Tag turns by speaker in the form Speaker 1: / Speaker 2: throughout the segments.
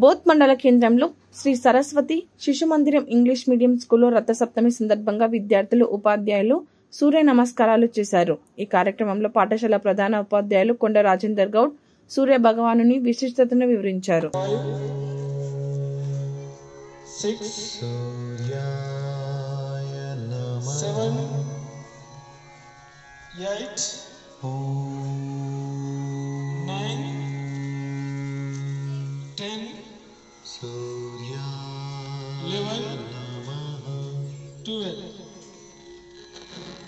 Speaker 1: Both మండల కేంద్రంలో శ్రీ సరస్వతి శిశు మందిరం ఇంగ్లీష్ మీడియం స్కూల్లో రథసప్తమి సందర్భంగా విద్యార్థులు ఉపాధ్యాయులు సూర్య నమస్కారాలు చేశారు. ఈ కార్యక్రమంలో పాఠశాల ప్రధాన ఉపాధ్యాయులు కొండ రాజేందర్ గౌడ్ సూర్య భగవానుని విశిష్టతను వివరించారు.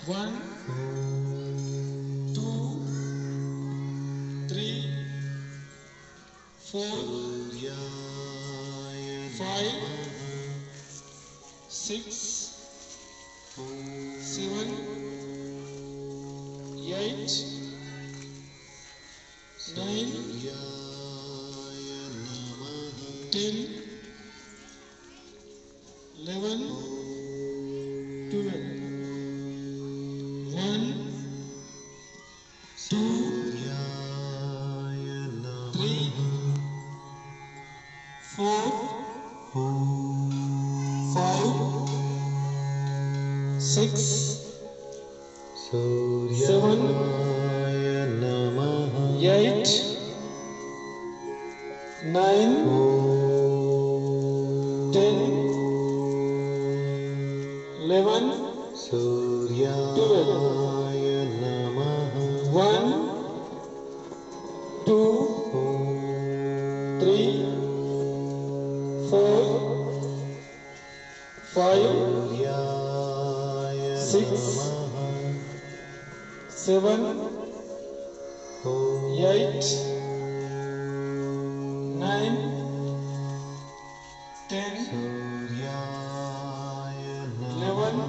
Speaker 2: 1, 2, 3, 4, 5, 6, 7, 8, 9, 10, 11, 12. 1, 2, 3, 4, 5, 6, 7, 8, 9, 10, 11, 12. 1, 2, 3, 4, 5, 6, 7, 8, 9, 10, 11,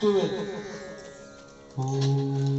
Speaker 2: 12.